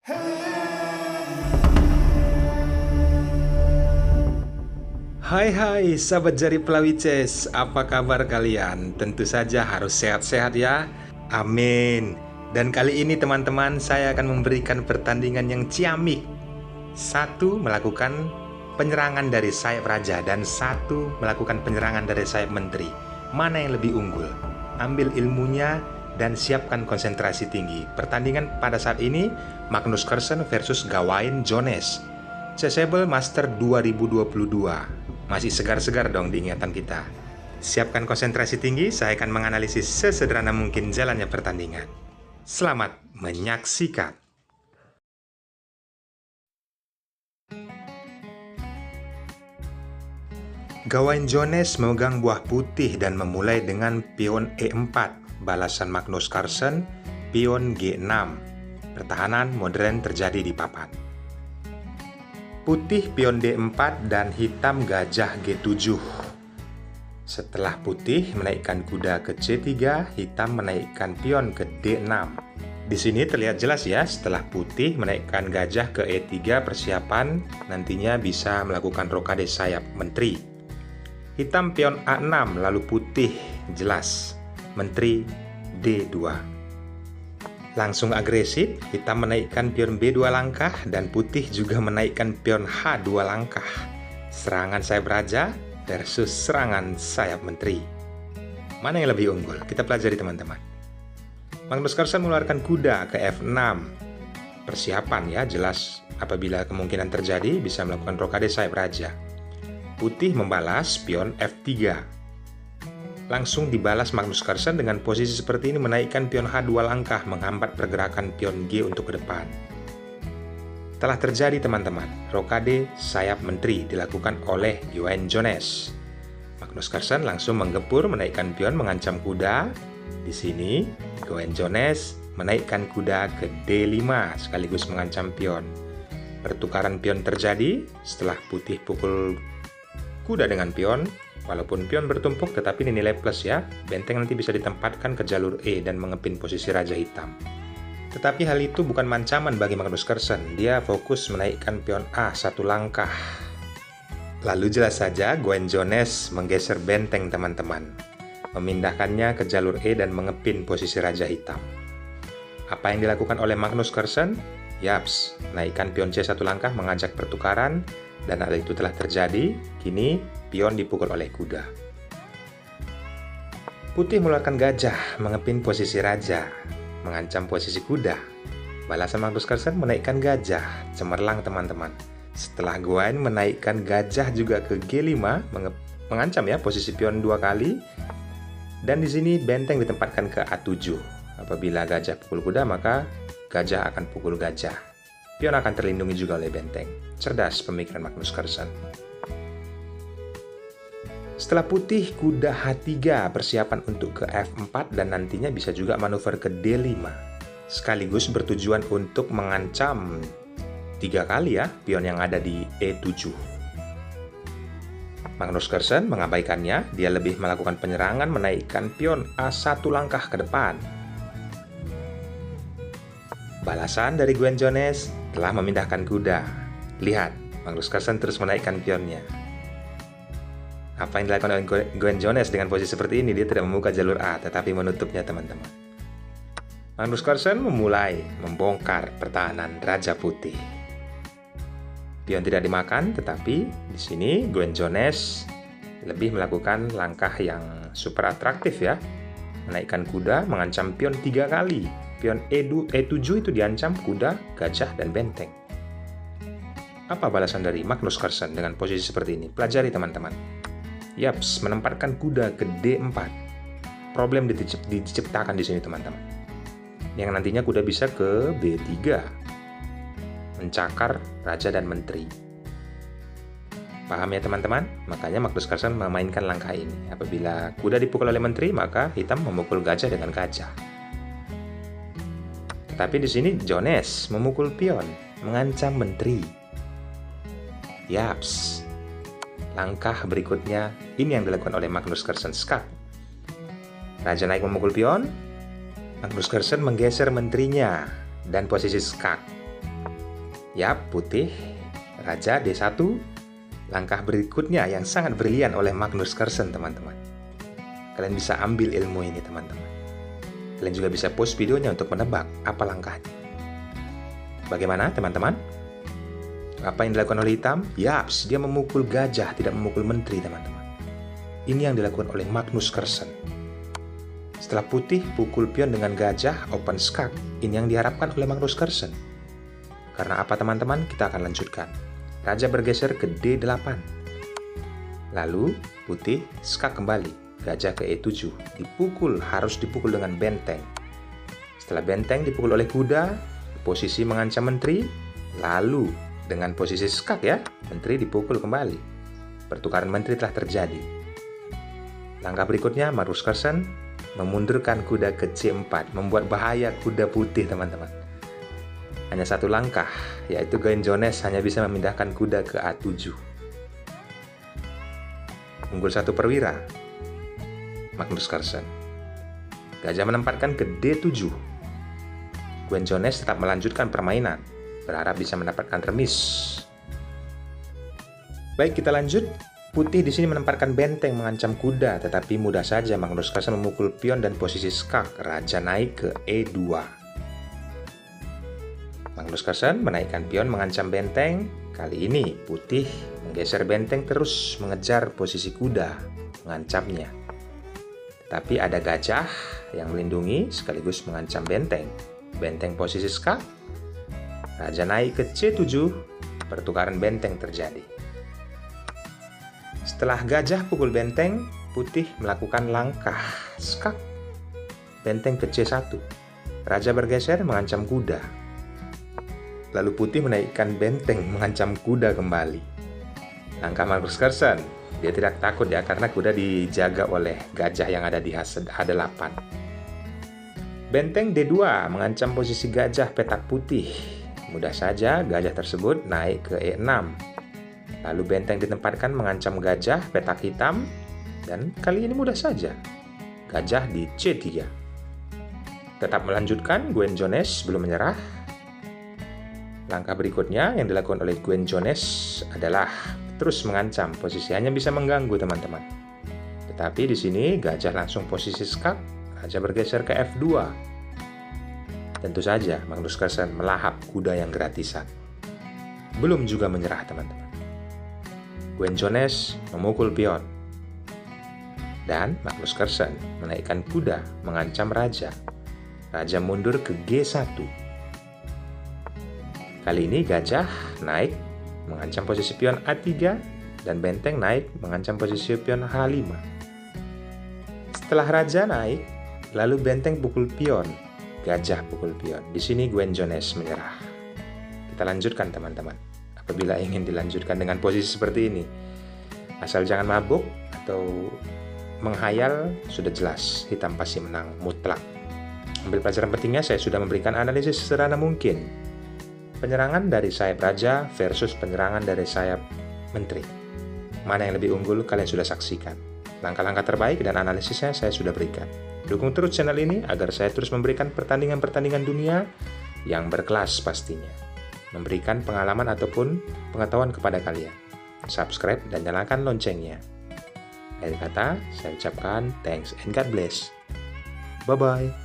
Hai sahabat jari pelawices, apa kabar kalian? Tentu saja harus sehat-sehat ya, amin. Dan kali ini teman-teman, saya akan memberikan pertandingan yang ciamik. Satu melakukan penyerangan dari sayap raja, dan satu melakukan penyerangan dari sayap menteri. Mana yang lebih unggul? Ambil ilmunya dan siapkan konsentrasi tinggi. Pertandingan pada saat ini Magnus Carlsen versus Gawain Jones, Chessable Master 2022. Masih segar-segar dong di ingatan kita. Siapkan konsentrasi tinggi, saya akan menganalisis sesederhana mungkin jalannya pertandingan. Selamat menyaksikan. Gawain Jones memegang buah putih dan memulai dengan pion E4. Balasan Magnus Carlsen, pion G6. Pertahanan modern terjadi di papan. Putih pion D4 dan hitam gajah G7. Setelah putih menaikkan kuda ke C3, hitam menaikkan pion ke D6. Di sini terlihat jelas ya, setelah putih menaikkan gajah ke E3, persiapan nantinya bisa melakukan rokade sayap menteri. Hitam pion A6, lalu putih jelas menteri D2. Langsung agresif, hitam menaikkan pion B2 langkah dan putih juga menaikkan pion H2 langkah. Serangan sayap raja versus serangan sayap menteri. Mana yang lebih unggul? Kita pelajari teman-teman. Magnus Carlsen mengeluarkan kuda ke F6. Persiapan ya, jelas apabila kemungkinan terjadi bisa melakukan rokade sayap raja. Putih membalas pion F3. Langsung dibalas Magnus Carlsen dengan posisi seperti ini, menaikkan pion H2 langkah menghambat pergerakan pion G untuk ke depan. Telah terjadi teman-teman, rokade sayap menteri dilakukan oleh Gawain Jones. Magnus Carlsen langsung menggempur menaikkan pion mengancam kuda. Di sini Gawain Jones menaikkan kuda ke D5 sekaligus mengancam pion. Pertukaran pion terjadi setelah putih pukul kuda dengan pion. Walaupun pion bertumpuk tetapi ini nilai plus ya. Benteng nanti bisa ditempatkan ke jalur E dan mengepin posisi raja hitam. Tetapi hal itu bukan ancaman bagi Magnus Carlsen. Dia fokus menaikkan pion A satu langkah. Lalu jelas saja Gawain Jones menggeser benteng teman-teman, memindahkannya ke jalur E dan mengepin posisi raja hitam. Apa yang dilakukan oleh Magnus Carlsen? Yaps, menaikkan pion C satu langkah mengajak pertukaran. Dan hal itu telah terjadi. Kini pion dipukul oleh kuda. Putih mengeluarkan gajah mengepin posisi raja, mengancam posisi kuda. Balasan Magnus Carlsen menaikkan gajah, cemerlang teman-teman. Setelah Gawain menaikkan gajah juga ke G5, mengancam ya posisi pion 2 kali. Dan di sini benteng ditempatkan ke A7. Apabila gajah pukul kuda, maka gajah akan pukul gajah. Pion akan terlindungi juga oleh benteng. Cerdas pemikiran Magnus Carlsen. Setelah putih, kuda H3 persiapan untuk ke F4 dan nantinya bisa juga manuver ke D5. Sekaligus bertujuan untuk mengancam 3 kali ya pion yang ada di E7. Magnus Carlsen mengabaikannya, dia lebih melakukan penyerangan menaikkan pion A1 langkah ke depan. Balasan dari Gawain Jones telah memindahkan kuda. Lihat, Magnus Carlsen terus menaikkan pionnya. Apa yang dilakukan oleh Gawain Jones dengan posisi seperti ini? Dia tidak membuka jalur A, tetapi menutupnya teman-teman. Magnus Carlsen memulai membongkar pertahanan Raja Putih. Pion tidak dimakan, tetapi di sini Gawain Jones lebih melakukan langkah yang super atraktif ya. Menaikkan kuda, mengancam pion 3 kali. Pion E7 itu diancam kuda, gajah, dan benteng. Apa balasan dari Magnus Carlsen dengan posisi seperti ini? Pelajari teman-teman. Yaps, menempatkan kuda ke D4. Problem diciptakan di sini teman-teman. Yang nantinya kuda bisa ke B3. Mencakar raja dan menteri. Paham ya teman-teman? Makanya Magnus Carlsen memainkan langkah ini. Apabila kuda dipukul oleh menteri, maka hitam memukul gajah dengan gajah. Tapi di sini Jones memukul pion, mengancam menteri. Yaps. Langkah berikutnya ini yang dilakukan oleh Magnus Carlsen. Skak. Raja naik memukul pion. Magnus Carlsen menggeser menterinya dan posisi skak. Yap, putih. Raja D1. Langkah berikutnya yang sangat brilian oleh Magnus Carlsen, teman-teman. Kalian bisa ambil ilmu ini, teman-teman. Kalian juga bisa post videonya untuk menebak apa langkahnya. Bagaimana, teman-teman? Apa yang dilakukan oleh hitam? Yaps, dia memukul gajah, tidak memukul menteri, teman-teman. Ini yang dilakukan oleh Magnus Carlsen. Setelah putih pukul pion dengan gajah, open skak. Ini yang diharapkan oleh Magnus Carlsen. Karena apa, teman-teman? Kita akan lanjutkan. Raja bergeser ke D8. Lalu putih skak kembali. Gajah ke E7. Dipukul, harus dipukul dengan benteng. Setelah benteng dipukul oleh kuda, posisi mengancam menteri. Lalu dengan posisi skak ya, menteri dipukul kembali. Pertukaran menteri telah terjadi. Langkah berikutnya, Magnus Carlsen memundurkan kuda ke C4, membuat bahaya kuda putih, teman-teman. Hanya satu langkah, yaitu Gwen Jones hanya bisa memindahkan kuda ke A7. Unggul 1 perwira, Magnus Carlsen. Gajah menempatkan ke D7. Gwen Jones tetap melanjutkan permainan, berharap bisa mendapatkan remis. Baik, kita lanjut. Putih di sini menempatkan benteng mengancam kuda, tetapi mudah saja Magnus Carlsen memukul pion dan posisi skak. Raja naik ke E2. Magnus Carlsen menaikkan pion mengancam benteng. Kali ini putih menggeser benteng terus mengejar posisi kuda, mengancamnya. Tetapi ada gajah yang melindungi sekaligus mengancam benteng. Benteng posisi skak. Raja naik ke C7. Pertukaran benteng terjadi. Setelah gajah pukul benteng, putih melakukan langkah skak. Benteng ke C1. Raja bergeser mengancam kuda. Lalu putih menaikkan benteng mengancam kuda kembali. Langkah Magnus Carlsen, dia tidak takut ya karena kuda dijaga oleh gajah yang ada di H8. Benteng D2 mengancam posisi gajah petak putih. Mudah saja gajah tersebut naik ke E6. Lalu benteng ditempatkan mengancam gajah petak hitam. Dan kali ini mudah saja. Gajah di C3. Tetap melanjutkan, Gwen Jones belum menyerah. Langkah berikutnya yang dilakukan oleh Gwen Jones adalah terus mengancam, posisi hanya bisa mengganggu, teman-teman. Tetapi di sini gajah langsung posisi skak, raja bergeser ke F2. Tentu saja Magnus Carlsen melahap kuda yang gratisan. Belum juga menyerah, teman-teman. Gwen Jones memukul pion. Dan Magnus Carlsen menaikkan kuda mengancam raja. Raja mundur ke G1. Kali ini gajah naik mengancam posisi pion A3 dan benteng naik mengancam posisi pion H5. Setelah raja naik, lalu benteng pukul pion, gajah pukul pion. Di sini Gwen Jones menyerah. Kita lanjutkan, teman-teman. Apabila ingin dilanjutkan dengan posisi seperti ini, asal jangan mabuk atau menghayal, sudah jelas hitam pasti menang mutlak. Ambil pelajaran pentingnya, saya sudah memberikan analisis sesederhana mungkin. Penyerangan dari sayap raja versus penyerangan dari sayap menteri. Mana yang lebih unggul kalian sudah saksikan. Langkah-langkah terbaik dan analisisnya saya sudah berikan. Dukung terus channel ini agar saya terus memberikan pertandingan-pertandingan dunia yang berkelas pastinya. Memberikan pengalaman ataupun pengetahuan kepada kalian. Subscribe dan nyalakan loncengnya. Akhir kata, saya ucapkan thanks and God bless. Bye-bye.